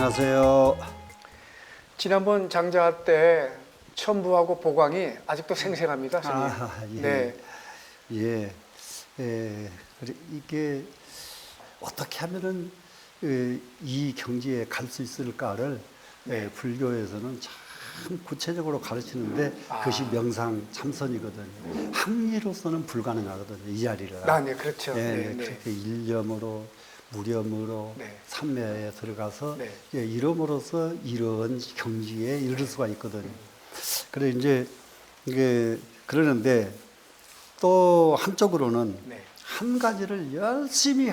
안녕하세요. 지난번 장자 때 첨부하고 보광이 아직도 생생합니다, 선생님. 예. 네. 예. 이게 어떻게 하면은 이 경지에 갈 수 있을까를 불교에서는 참 구체적으로 가르치는데 그것이 명상 참선이거든요. 항리로서는 불가능하거든요. 이 자리를. 네, 그렇죠. 예, 네, 네. 그렇게 일념으로 무념으로 네. 삼매에 들어가서 네. 이름으로써 이런 경지에 이를 수가 있거든요. 그래 이제 이게 그러는데 또 한쪽으로는 네. 한 가지를 열심히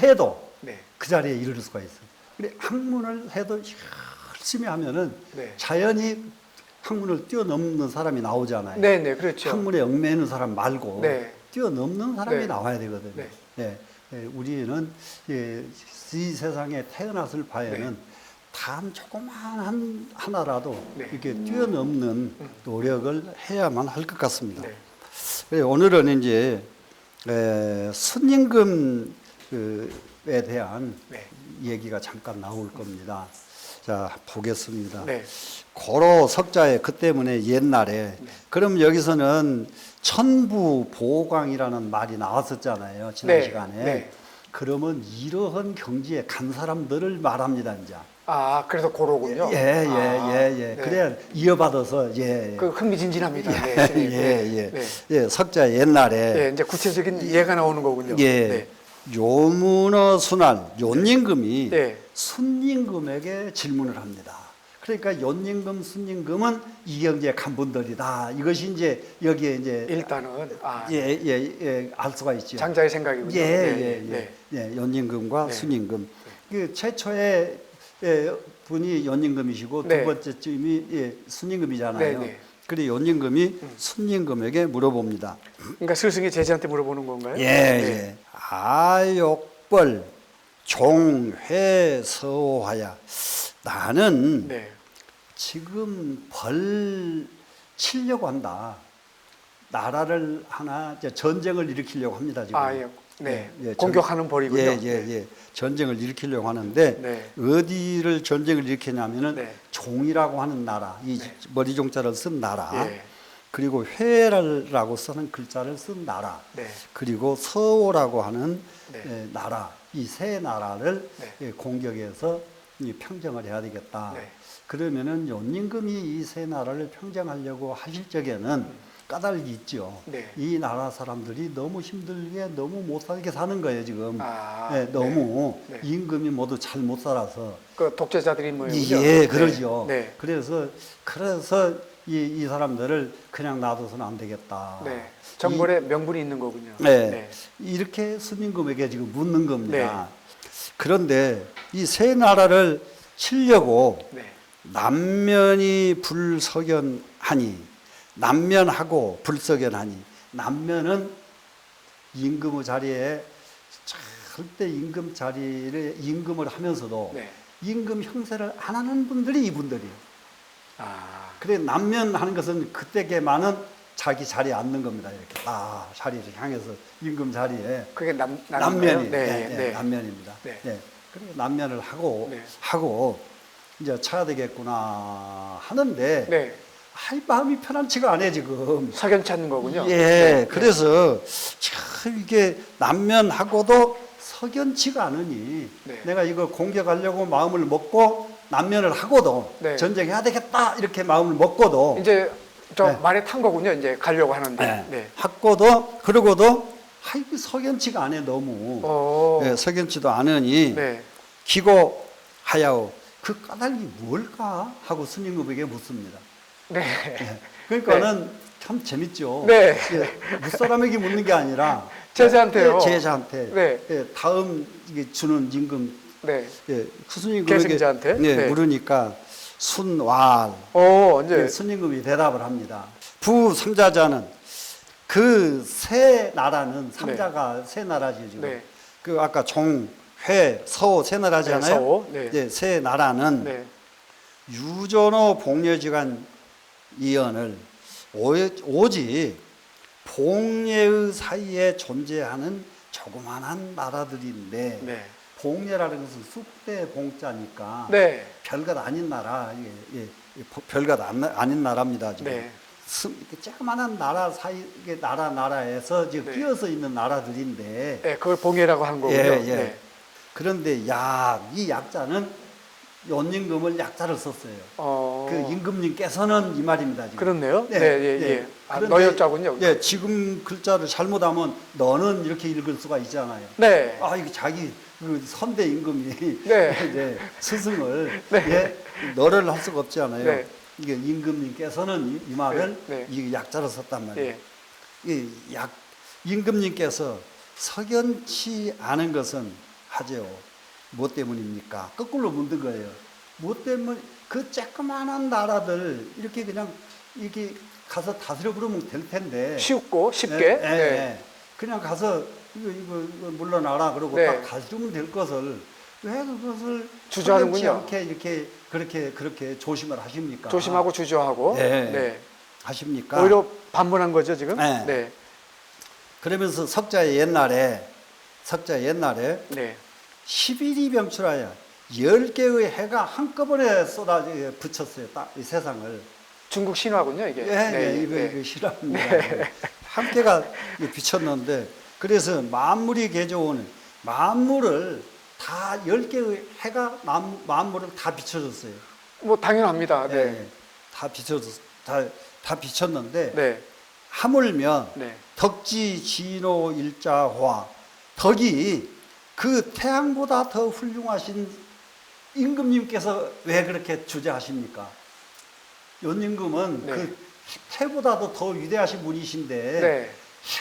해도 네. 그 자리에 이를 수가 있어요. 그래 학문을 해도 열심히 하면은 네. 자연히 학문을 뛰어넘는 사람이 나오잖아요. 네, 네, 그렇죠. 학문에 얽매이는 사람 말고 네. 뛰어넘는 사람이 네. 나와야 되거든요. 네. 우리는 이 세상에 태어났을 바에는 단 조그마한 하나라도 네. 이렇게 뛰어넘는 노력을 해야만 할 것 같습니다. 네. 그래서 오늘은 이제 순임금에 대한 네. 얘기가 잠깐 나올 겁니다. 자, 보겠습니다. 네. 고로 석자에 그 때문에 옛날에 그럼 여기서는 천부 보광이라는 말이 나왔었잖아요. 지난 네. 시간에. 네. 그러면 이러한 경지에 간 사람들을 말합니다, 이제. 그래서 고로군요. 예. 네. 그래야 이어받아서 그 흥미진진합니다. 네, 예, 선생님. 네. 네. 예, 석자 옛날에 네, 이제 구체적인 예가 나오는 거군요. 예. 네. 요문어 순환 연임금이 네. 순임금에게 질문을 합니다. 그러니까 연임금, 순임금은 이 경지에 간 분들이다. 이것이 이제 여기에 이제 일단은 알 수가 있죠. 장자의 생각이군요. 네. 연임금과 네. 순임금. 그 최초의 분이 연임금이시고 네. 두 번째쯤이 순임금이잖아요. 네, 네. 그래 연임금이 순임금에게 물어봅니다. 그러니까 스승이 제자한테 물어보는 건가요? 예. 아욕벌 종회서하야. 나는 네. 지금 벌 치려고 한다. 나라를 하나 이제 전쟁을 일으키려고 합니다. 지금. 네. 공격하는 벌이군요. 전쟁을 일으키려고 하는데 네. 어디를 전쟁을 일으키냐면은 네. 종이라고 하는 나라, 이 머리 종자를 쓴 나라, 예. 그리고 회라고 쓰는 글자를 쓴 나라, 네. 그리고 서오라고 하는 네. 나라, 이 세 나라를 네. 공격해서 평정을 해야 되겠다. 네. 그러면은 연임금이 이 세 나라를 평정하려고 하실 적에는 까닭이 있죠. 네. 이 나라 사람들이 너무 힘들게 너무 못 살게 사는 거예요 지금. 너무 네. 임금이 모두 잘 못 살아서. 그 독재자들이 모이죠. 그러죠. 네. 그래서 이 사람들을 그냥 놔둬서는 안 되겠다. 네. 정벌에 명분이 있는 거군요. 네. 이렇게 순임금에게 지금 묻는 겁니다. 그런데 이 세 나라를 치려고 남면이 불석연하니, 남면하고 불석연하니, 남면은 임금의 자리에 절대 임금을 하면서도 임금 형세를 안 하는 분들이 이분들이에요. 그래 남면하는 것은 그때게만은 자기 자리에 앉는 겁니다. 이렇게 자리를 향해서 임금 자리에. 그게 남면이 남면입니다. 그리고 남면을 하고 이제 차야 되겠구나 하는데 마음이 편안치가 않아 지금. 석연 찾는 거군요. 그래서 참 이게 남면하고도 석연치가 않으니 내가 이거 공격하려고 마음을 먹고 남면을 하고도 전쟁해야 되겠다 이렇게 마음을 먹고도 이제 말에 탄 거군요. 이제 가려고 하는데. 하고도 그러고도 이게 석연치가 않아 너무. 석연치도 않으니 기고하야오. 그 까닭이 뭘까 하고 스님에게 묻습니다. 그러니까는 참 재밌죠. 무사람에게 묻는 게 아니라 제자한테요. 제자한테 다음 이게 주는 임금 계승자한테 물으니까 순왈. 스님금이 대답을 합니다. 부삼자자는 그 세 나라는 삼자가 세 나라지 지금. 그 아까 종, 회, 서 세 나라잖아요. 세 나라는 유전어 복려지간 이언을 오직 봉예의 사이에 존재하는 조그만한 나라들인데 봉예라는 것은 쑥대 봉자니까 네. 별것 아닌 나라, 별것 아닌 나라입니다. 지금. 네. 이렇게 조그마한 나라 사이, 나라에서 지금 네. 끼어서 있는 나라들인데, 네, 그걸 봉해라고 하는 거군요. 예, 예. 네. 그런데 이 약자는 연임금을 약자를 썼어요. 그 임금님께서는 이 말입니다. 지금. 그렇네요. 네, 네, 예, 네. 예. 아, 그런데, 너였자군요. 예, 지금 글자를 잘못하면 너는 이렇게 읽을 수가 있잖아요. 네. 아, 이거 자기 그 선대 임금이 네. 이제 스승을 네. 예, 너를 할 수가 없잖아요. 네. 이게 임금님께서는 이 말을 네, 네. 이 약자로 썼단 말이에요. 예. 이 임금님께서 석연치 않은 것은 하죠. 뭐 때문입니까? 거꾸로 묻는 거예요. 뭐 때문에 그 조그마한 나라들 이렇게 그냥 이렇게 가서 다스려 부르면 될 텐데. 쉽고 쉽게. 예, 예, 네. 예. 그냥 가서 이거 물러나라 그러고 네. 딱 다스리면 될 것을 왜 그것을 주저하는군요. 석연치 않게 이렇게 그렇게 조심을 하십니까? 조심하고 주저하고. 네. 네. 하십니까? 오히려 반문한 거죠 지금. 네. 네. 그러면서 석자의 옛날에 네. 10일이 병출하여 10개의 해가 한꺼번에 쏟아져 붙였어요. 딱 이 세상을. 중국 신화군요 이게. 예, 이거 실화입니다. 함께가 비쳤는데 그래서 만물이 개조오는 만물을 다 10개의 해가 만물을 다 비춰줬어요. 뭐 당연합니다. 네. 예, 다 비쳤는데 네. 하물며 네. 덕지 진호 일자화 덕이 그 태양보다 더 훌륭하신 임금님께서 왜 그렇게 주재하십니까? 연임금은 네. 그 태보다도 더 위대하신 분이신데 네.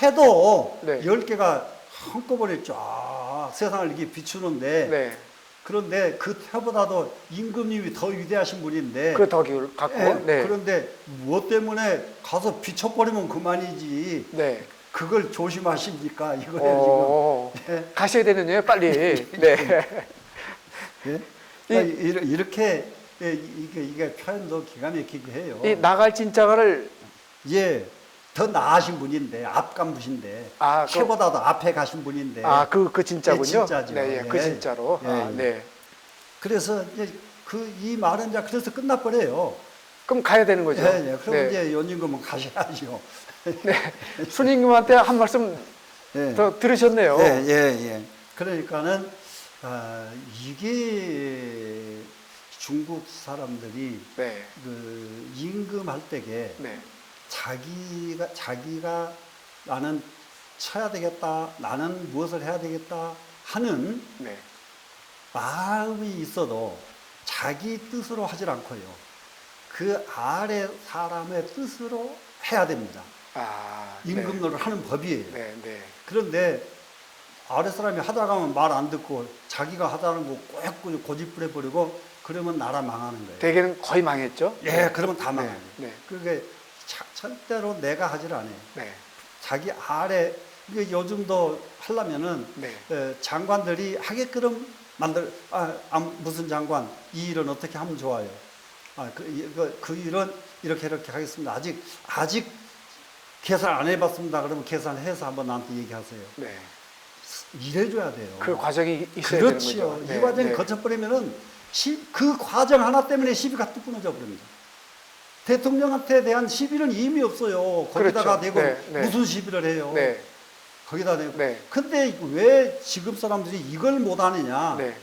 해도 네. 10개가 한꺼번에 쫙 세상을 이렇게 비추는데 네. 그런데 그 태보다도 임금님이 더 위대하신 분인데 그 덕을 갖고. 예, 네. 그런데 무엇 때문에 가서 비춰버리면 그만이지 네. 그걸 조심하십니까? 이거예요 지금. 예. 가셔야 되는요 빨리. 네. 예? 그러니까 이렇게 이게 표현도 기가 막히게 해요. 이 나갈 진짜가를 예, 더 나으신 분인데 앞간부신데 아, 해보다도 앞에 가신 분인데 그 진짜군요. 예, 진짜죠. 네, 예, 그 예. 진짜로. 예, 아, 예. 네. 그래서 이제 이 말은 이제 그래서 끝나버려요. 그럼 가야 되는 거죠. 예, 예. 그럼 네. 이제 연임금은 가셔야죠. 네. 스님님한테 한 말씀 예. 더 들으셨네요. 예, 예, 예. 그러니까는 이게 중국 사람들이 네. 그 임금할 때에 네. 자기가 나는 쳐야 되겠다, 나는 무엇을 해야 되겠다 하는 네. 마음이 있어도 자기 뜻으로 하질 않고요. 그 아래 사람의 뜻으로 해야 됩니다. 아, 임금 노릇을 하는 법이에요. 네, 네. 그런데 아래 사람이 하다 가면 말 안 듣고 자기가 하자는 거 꼭 고집부려버리고 그러면 나라 망하는 거예요. 대개는 거의 망했죠. 예, 그러면 다 망해요. 네. 그게 절대로 내가 하질 않아요. 네. 자기 아래, 이게 요즘도 하려면은 네. 장관들이 하게끔 무슨 장관, 이 일은 어떻게 하면 좋아요? 그 일은 이렇게 하겠습니다. 아직 계산 안 해봤습니다. 그러면 계산해서 한번 나한테 얘기하세요. 네. 이래줘야 돼요. 그 과정이 있어야 그렇지요. 되는 거죠. 이 과정이 네. 거쳐버리면은 그 과정 하나 때문에 시비가 뚝 끊어져 버립니다. 대통령한테 대한 시비는 의미 없어요. 거기다가 그렇죠. 대고 네, 네. 무슨 시비를 해요. 네. 거기다 대고. 네. 근데 왜 지금 사람들이 이걸 못하느냐. 네.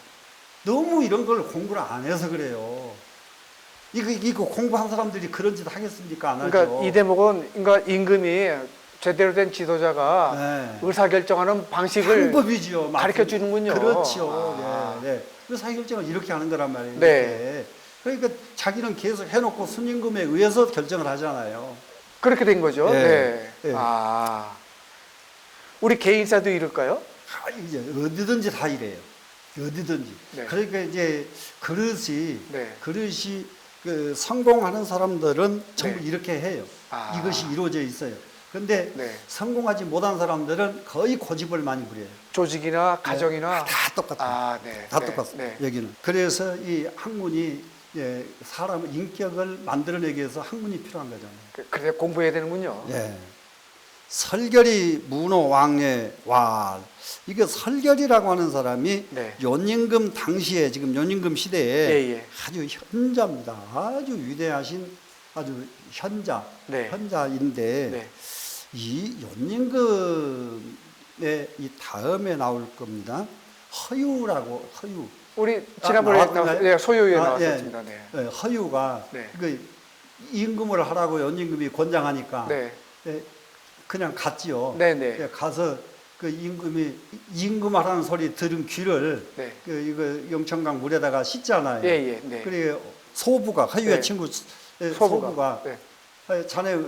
너무 이런 걸 공부를 안 해서 그래요. 이거 공부한 사람들이 그런 짓 하겠습니까? 안 하죠. 그러니까 이 대목은 그러니까 임금이 제대로 된 지도자가 네. 의사결정하는 방식을 방법이지요. 가르쳐 주는군요. 그렇죠. 아. 네, 네. 의사결정을 이렇게 하는 거란 말이에요. 네. 이렇게. 그러니까 자기는 계속 해놓고 순임금에 의해서 결정을 하잖아요. 그렇게 된 거죠. 네. 네. 네. 아. 우리 개인사도 이럴까요? 이제 어디든지 다 이래요. 어디든지. 네. 그러니까 이제 그릇이 네. 그 성공하는 사람들은 전부 네. 이렇게 해요. 아. 이것이 이루어져 있어요. 근데 네. 성공하지 못한 사람들은 거의 고집을 많이 부려요. 조직이나 가정이나 다 똑같아요. 아, 네. 다 네. 똑같습니다. 네. 여기는. 그래서 이 학문이 사람 인격을 만들어내기 위해서 학문이 필요한 거잖아요. 그래서 공부해야 되는군요. 예. 설결이 문호 왕예 왈. 이게 설결이라고 하는 사람이 네. 연임금 당시에 지금 연임금 시대에 예, 예. 아주 현자입니다. 아주 위대하신 아주 현자, 네. 현자인데 네. 이 연임금의 이 다음에 나올 겁니다. 허유라고 허유. 우리 지난번에 나왔나요? 네, 소유에 예. 나왔었습니다. 네. 예, 허유가 네. 그 임금을 하라고 연임금이 권장하니까 네. 예, 그냥 갔지요. 네, 네. 예, 가서 그 임금이 임금하라는 소리 들은 귀를 네. 그 이거 영천강 물에다가 씻잖아요. 예, 예. 네. 그래 소부가 허유의 네. 친구 예, 소부가. 소부가 네. 아니, 자네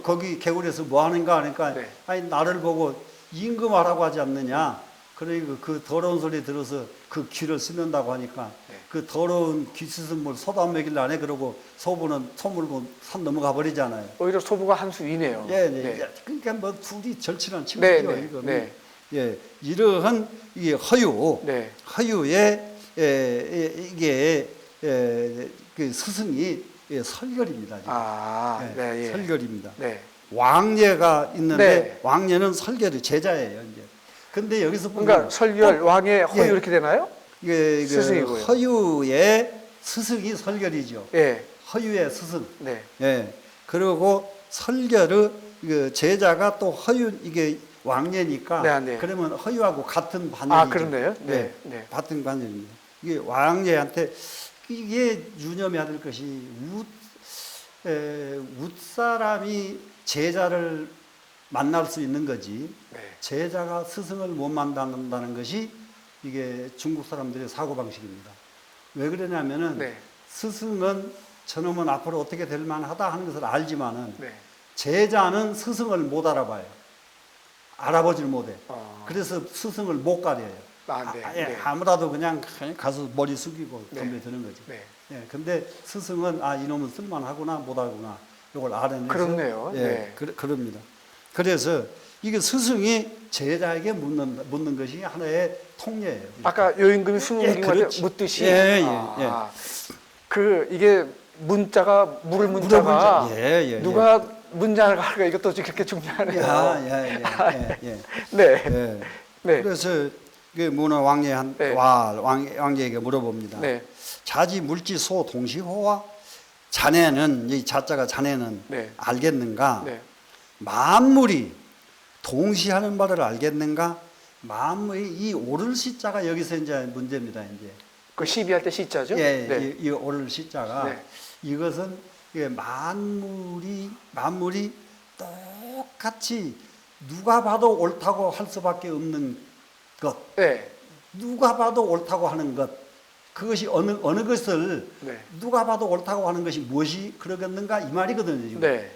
거기 개울에서 뭐 하는가 하니까 네. 아니 나를 보고 임금하라고 하지 않느냐. 그러니까 그 더러운 소리 들어서 그 귀를 씻는다고 하니까 네. 그 더러운 귀 씻은 물 소도 안 먹일래 안 해. 그러고 소부는 소 물고 산 넘어가 버리잖아요. 오히려 소부가 한 수 위네요. 예, 예. 네. 그러니까 뭐 둘이 절친한 네, 친구죠. 네, 이거는. 네. 예, 이러한 이 허유, 네. 허유의 이게 그 스승이 설결입니다. 지금. 아, 예, 네, 예. 설결입니다. 네. 왕예가 있는데 네. 왕예는 설결의 제자예요. 이제. 근데 여기서 보면 그러니까 설결, 왕의 허유 예. 이렇게 되나요? 이게 스승이고요. 허유의 스승이 설결이죠. 예. 허유의 스승. 네. 예. 그리고 설결의 그 제자가 또 허유 이게 왕예니까 네, 네. 그러면 허유하고 같은 반열이죠. 아, 그렇네요. 네. 네. 네. 같은 반열입니다. 이게 왕예한테 이게 유념해야 될 것이 웃사람이 제자를 만날 수 있는 거지 네. 제자가 스승을 못 만난다는 것이 이게 중국 사람들의 사고방식입니다. 왜 그러냐면은 네. 스승은 저놈은 앞으로 어떻게 될 만하다 하는 것을 알지만은 네. 제자는 스승을 못 알아봐요. 알아보질 못해. 그래서 그래서 스승을 못 가려요. 아, 네. 예, 네. 아무라도 그냥 가서 머리 숙이고 네. 덤벼드는 거지. 네. 예, 근데 스승은 아 이놈은 쓸만하구나 못하구나 이걸 알아내서 그렇네요. 예, 네. 그럽니다. 그래서 이게 스승이 제자에게 묻는 것이 하나의 통례예요. 아까 요임금이 예, 순임금한테 그렇지. 묻듯이 예, 예, 아, 그 이게 문자가 물을 문자가 누가 문자를 할까 이것도 그렇게 중요하네요. 예. 네. 예. 네. 그래서 그 문호 왕예한 네. 왕예에게 물어봅니다. 네. 자지 물지 소 동시호와 자네는 이 자자가 자네는 네. 알겠는가? 네. 만물이 동시하는 바를 알겠는가? 만물이 이 오를 시자가 여기서 이제 문제입니다. 이제 그 시비할 때 시자죠? 예, 네. 이 오를 시자가 네. 이것은 이게 만물이 똑같이 누가 봐도 옳다고 할 수밖에 없는 것, 네. 누가 봐도 옳다고 하는 것, 그것이 어느 것을 네. 누가 봐도 옳다고 하는 것이 무엇이 그러겠는가 이 말이거든요. 지금. 네.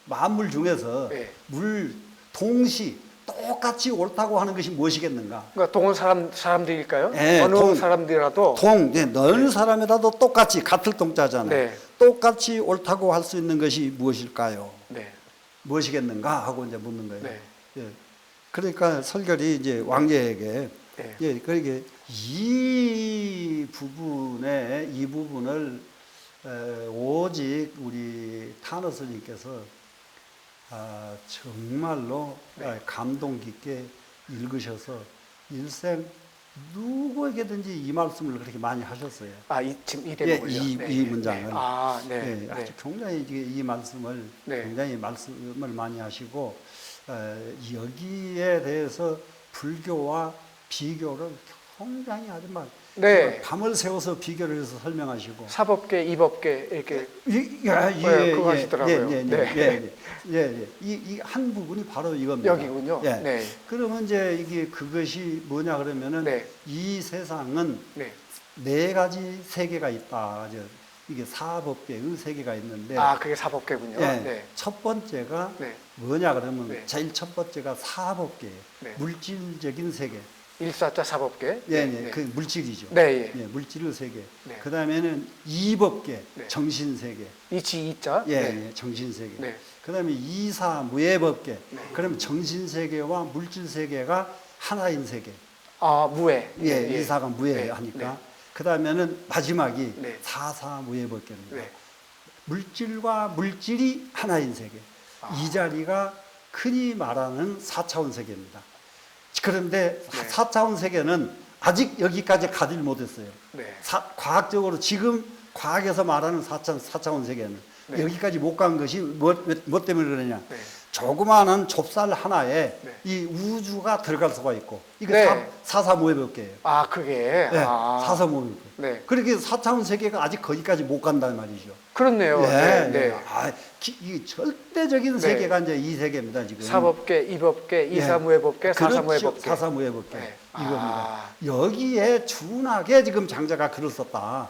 만물 중에서 네. 물 동시 똑같이 옳다고 하는 것이 무엇이겠는가? 그러니까 동원 사람들일까요? 네, 어느 사람들이라도 어느 사람이라도 똑같이 같을 동자잖아요. 네. 똑같이 옳다고 할 수 있는 것이 무엇일까요? 네. 무엇이겠는가 하고 이제 묻는 거예요. 네. 예. 그러니까 설결이 이제 왕예에게 네. 예, 그러게 이 부분을 오직 우리 타너 스님께서 정말로 네. 감동 깊게 읽으셔서 일생 누구에게든지 이 말씀을 그렇게 많이 하셨어요. 지금 이 예, 대목을요. 이 문장을. 네. 예, 아주 굉장히 이 말씀을 네. 굉장히 말씀을 많이 하시고 여기에 대해서 불교와 비교를 굉장히 아주 막 네. 밤을 새워서 비교를 해서 설명하시고 사법계, 이법계 이렇게 그거 하시더라고요. 이 한 부분이 바로 이겁니다. 여기군요. 예. 네. 그러면 이제 이게 그것이 뭐냐 그러면은 네. 이 세상은 네. 네 가지 세계가 있다. 이게 사법계의 세계가 있는데 그게 사법계군요. 예, 네. 첫 번째가 네. 뭐냐 그러면 네. 제일 첫 번째가 사법계예요. 네. 물질적인 세계. 일사자 사법계. 네. 그 물질이죠. 네, 예. 물질의 세계. 네. 그 다음에는 이법계, 네. 정신 세계. 이치 이자. 정신 세계. 네. 그 다음에 이사 무예법계. 네. 그러면 정신 세계와 물질 세계가 하나인 세계. 무예. 이사가 무예 하니까. 네. 그 다음에는 마지막이 네. 사사 무예법계입니다. 네. 물질과 물질이 하나인 세계. 이 자리가 흔히 말하는 4차원 세계입니다. 그런데 4차원 세계는 아직 여기까지 가질 못했어요. 네. 과학적으로 지금 과학에서 말하는 4차원 세계는 네. 여기까지 못 간 것이 뭐 때문에 그러냐. 네. 조그마한 좁쌀 하나에 네. 이 우주가 들어갈 수가 있고 이게 네. 사사모해법계예요. 아, 그게. 네, 사사모해법계. 네. 그렇게 4차원 세계가 아직 거기까지 못 간단 말이죠. 그렇네요. 네, 네. 이 절대적인 네. 세계가 이제 이 세계입니다, 지금. 사법계, 이법계, 이사무해법계, 그렇죠. 사사무해법계. 사사무해법계. 네. 이겁니다. 여기에 준하게 지금 장자가 글을 썼다.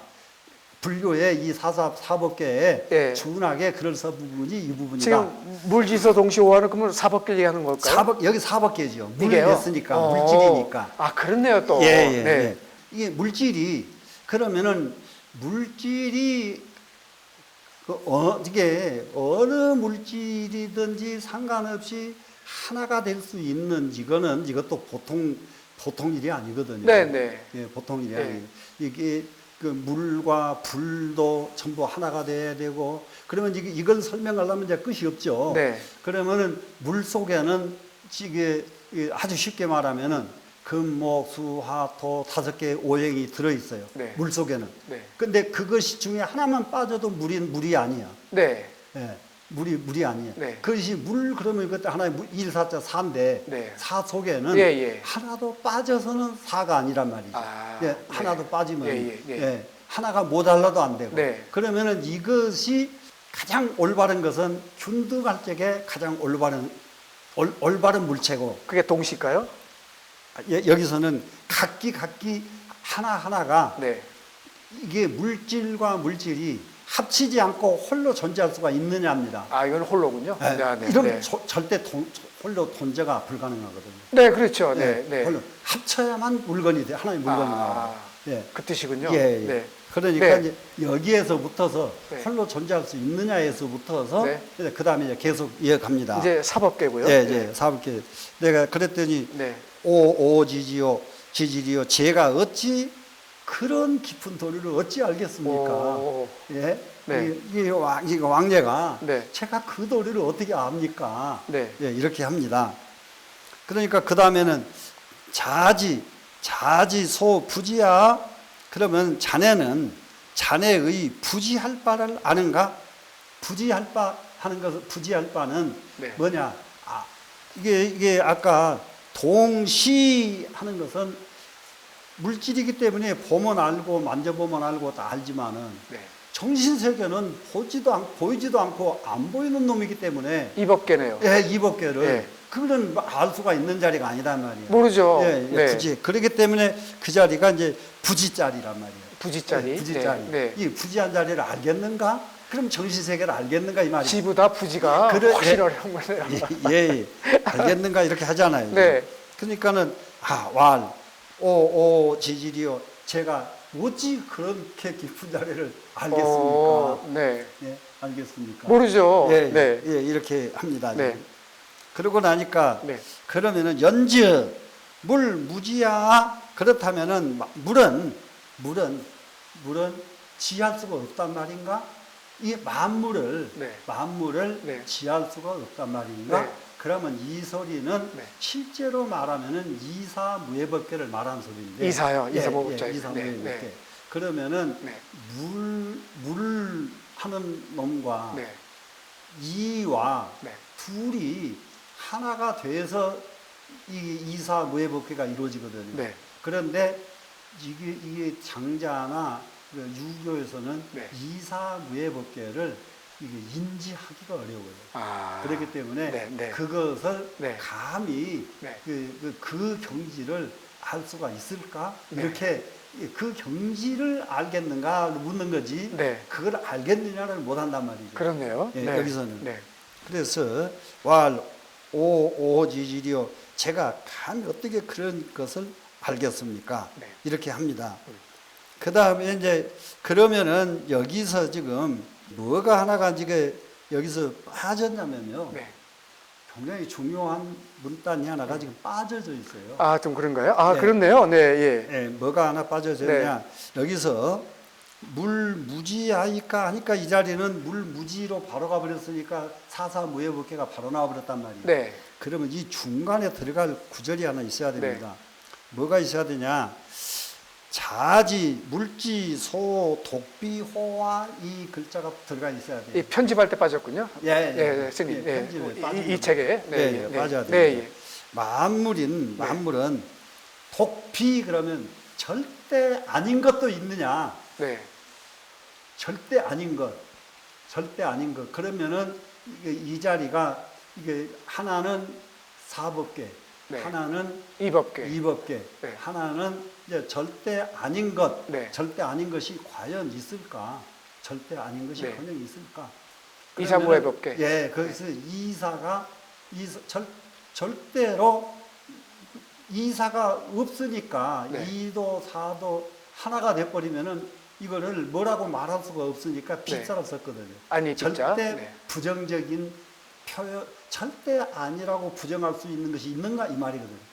불교의 이 사법계에 네. 준하게 글을 쓴 부분이 이 부분이다. 지금 물지서 동시호화는 그러면 사법계 얘기하는 걸까요? 여기 사법계죠. 물이 이게요? 됐으니까, 물질이니까. 아, 그렇네요, 또. 예. 네. 이게 물질이, 그러면은 물질이, 이게 어느 물질이든지 상관없이 하나가 될 수 있는 이것도 보통 일이 아니거든요. 네. 예, 보통 일이 네. 아니에요. 이게 그 물과 불도 전부 하나가 돼야 되고, 그러면 이걸 설명하려면 이제 끝이 없죠. 네. 그러면은 물 속에는 이게 아주 쉽게 말하면은 금, 목, 수, 화, 토 5개의 오행이 들어있어요. 네. 물 속에는. 네. 근데 그것이 중에 하나만 빠져도 물이 아니야. 네. 예, 물이 아니에요. 네. 그것이 그러면 이것도 하나의 일, 사자, 사인데, 네. 사 속에는 예. 하나도 빠져서는 사가 아니란 말이죠. 아, 예, 네. 하나도 빠지면, 예. 하나가 모자라도 안 되고. 네. 그러면은 이것이 가장 올바른 것은 균등할 적에 가장 올바른 물체고, 그게 동시일까요? 여기서는 각기 하나하나가 네. 이게 물질과 물질이 합치지 않고 홀로 존재할 수가 있느냐입니다. 아, 이건 홀로군요. 네. 네. 이런 절대 홀로 존재가 불가능하거든요. 네, 그렇죠. 네. 홀로 합쳐야만 물건이 돼. 하나의 물건이 나와요. 예. 그 뜻이군요. 예. 네. 그러니까 네. 이제 여기에서부터서 네. 홀로 존재할 수 있느냐에서부터서 네. 그 다음에 이제 계속 이어갑니다. 이제 사법계고요. 예, 네. 사법계. 내가 그랬더니 네. 오지지요 지지리요 제가 어찌 그런 깊은 도리를 어찌 알겠습니까? 예? 네. 이 왕제가 네. 제가 그 도리를 어떻게 압니까? 네. 예, 이렇게 합니다. 그러니까 그 다음에는 자지소 부지야. 그러면 자네는 자네의 부지할 바를 아는가? 부지할 바 하는 것은 부지할 바는 네. 뭐냐? 이게 아까 동시하는 것은 물질이기 때문에 보면 알고 만져보면 알고 다 알지만은 네. 정신세계는 보이지도 않고 안 보이는 놈이기 때문에 이법계네요. 예, 이법계를 예. 그거는 알 수가 있는 자리가 아니란 말이에요. 모르죠. 예, 네. 부지. 그렇기 때문에 그 자리가 이제 부지자리란 말이에요. 부지자리. 예, 부지자리. 네. 이 부지한 자리를 알겠는가? 그럼 정신세계를 알겠는가 이 말이에요. 지보다 부지가 훨씬 어려운 거네요. 예, 알겠는가 이렇게 하잖아요. 네. 그러니까는 지지리요. 제가 어찌 그렇게 깊은 자리를 알겠습니까? 네. 예, 알겠습니까? 모르죠. 예, 네. 예, 이렇게 합니다. 네. 그러고 나니까 네. 그러면은 연즈 물 무지야. 그렇다면은 물은 지할 수가 없단 말인가? 이 만물을 네. 지할 수가 없단 말인가? 네. 그러면 이 소리는 네. 실제로 말하면은 이사무해법계를 말하는 소리인데. 이사요. 예, 이사무해법계. 이사무해법계. 네. 그러면은 네. 물 하는 놈과 네. 이와 네. 둘이 하나가 돼서 이 이사무해법계가 이루어지거든요. 네. 그런데 이게 장자나 유교에서는 네. 이사무해법계를 이게 인지하기가 어려워요. 그렇기 때문에 네. 그것을 네. 감히 네. 그 경지를 알 수가 있을까? 네. 이렇게 그 경지를 알겠는가 묻는 거지. 네. 그걸 알겠느냐를 못한단 말이죠. 그렇네요. 예, 네. 여기서는. 네. 그래서 오지지리요. 제가 감히 어떻게 그런 것을 알겠습니까? 네. 이렇게 합니다. 그 다음에 이제 그러면은 여기서 지금 뭐가 하나가 지금 여기서 빠졌냐면요. 네. 굉장히 중요한 문단이 하나가 지금 빠져져 있어요. 좀 그런가요? 네. 그렇네요. 네, 예. 뭐가 하나 빠져져 있냐. 여기서 물무지하니까 하니까 이 자리는 물무지로 바로 가버렸으니까 사사무예법계가 바로 나와버렸단 말이에요. 네. 그러면 이 중간에 들어갈 구절이 하나 있어야 됩니다. 뭐가 있어야 되냐? 자지, 물지, 소, 독비, 호와 이 글자가 들어가 있어야 돼요. 이 편집할 때 빠졌군요. 예, 스님. 예, 편집에 이 책에. 빠져야 됩니다. 네. 만물은 독비 그러면 절대 아닌 것도 있느냐? 네. 절대 아닌 것. 그러면은 이 자리가 이게 하나는 사법계, 네. 하나는 이법계. 네. 하나는 이제 절대 아닌 것. 네. 절대 아닌 것이 과연 있을까? 절대 아닌 것이 네. 과연 있을까? 이사무예법계. 예, 거기서 절대로 이사가 없으니까 네. 이도 사도 하나가 돼버리면은 이거를 뭐라고 말할 수가 없으니까 빗자로 썼거든요. 아니, 빗자. 절대 부정적인 표현, 절대 아니라고 부정할 수 있는 것이 있는가 이 말이거든요.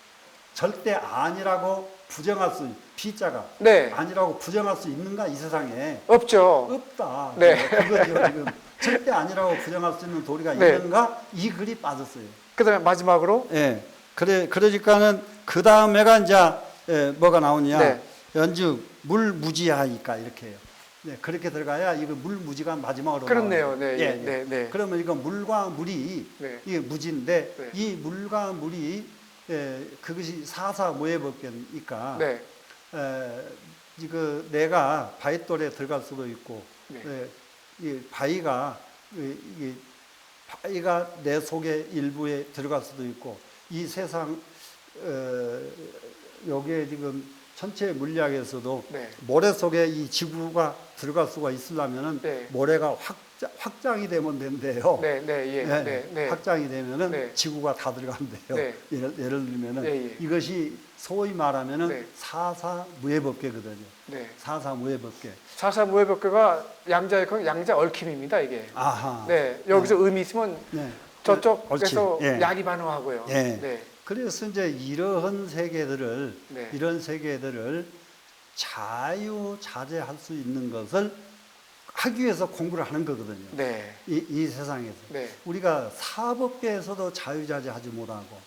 절대 아니라고 부정할 수 빗자가 아니라고 부정할 수 있는가 이 세상에 없죠. 없다. 네. 그거죠 지금. 절대 아니라고 부정할 수 있는 도리가 있는가 이 글이 빠졌어요. 그다음에 마지막으로 그러니까는 그 다음에가 이제 뭐가 나오냐 연주 물무지하니까 이렇게 해요. 네, 그렇게 들어가야 이거 물무지가 마지막으로 그렇네요. 나오네요. 그러면 이거 물과 물이 이게 무지인데 이 물과 물이 그것이 사사무예법계니까 이거 내가 바위돌에 들어갈 수도 있고 이 바위가 내 속의 일부에 들어갈 수도 있고 이 세상 여기에 지금 전체 물리학에서도 모래 속에 이 지구가 들어갈 수가 있으려면은 모래가 확장이 되면 된대요. 확장이 되면은 지구가 다 들어간대요. 예를 들면은 이것이 소위 말하면은 사사무예법계거든요. 사사무예법계. 사사무예법계가 양자 얽힘입니다, 이게. 아하. 여기서 의미 있으면 저쪽에서 약이 반응하고요. 그래서 이제 이런 세계들을 자유자재할 수 있는 것을 하기 위해서 공부를 하는 거거든요. 이 세상에서. 우리가 사법계에서도 자유자재하지 못하고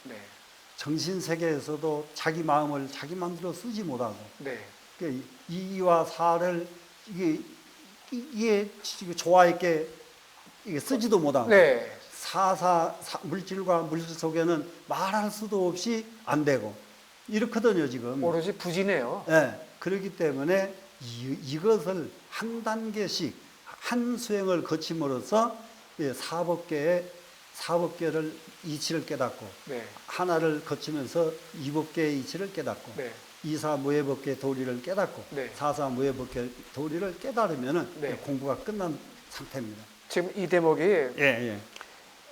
정신세계에서도 자기 마음을 자기 마음대로 쓰지 못하고 이와 사를 이게 조화 있게 쓰지도 못하고 물질과 물질 속에는 말할 수도 없이 안 되고 이렇거든요 지금. 오로지 부지네요. 그렇기 때문에 이것을 한 단계씩 한 수행을 거침으로써 사법계를 이치를 깨닫고 하나를 거치면서 이법계의 이치를 깨닫고 이사무예법계 도리를 깨닫고 사사무예법계 도리를 깨달으면 공부가 끝난 상태입니다. 지금 이 대목이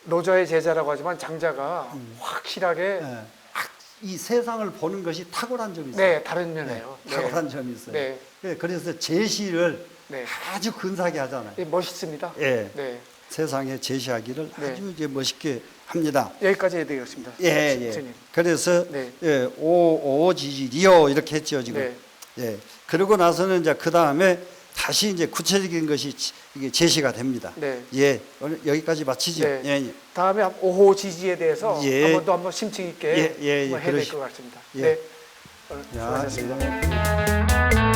노자의 제자라고 하지만 장자가 확실하게 이 세상을 보는 것이 탁월한 점이 있어요. 다른 면이에요. 탁월한 점이 있어요. 그래서 제시를 아주 근사하게 하잖아요. 멋있습니다. 세상에 제시하기를 아주 이제 멋있게 합니다. 여기까지 해드리겠습니다. 그래서 오지리오 이렇게 했죠 지금. 그러고 나서는 이제 그 다음에 다시 이제 구체적인 것이 이게 제시가 됩니다. 오늘 여기까지 마치죠. 다음에 오호지지에 대해서 한번 심층 있게 해야 될 것 같습니다. 수고하셨습니다.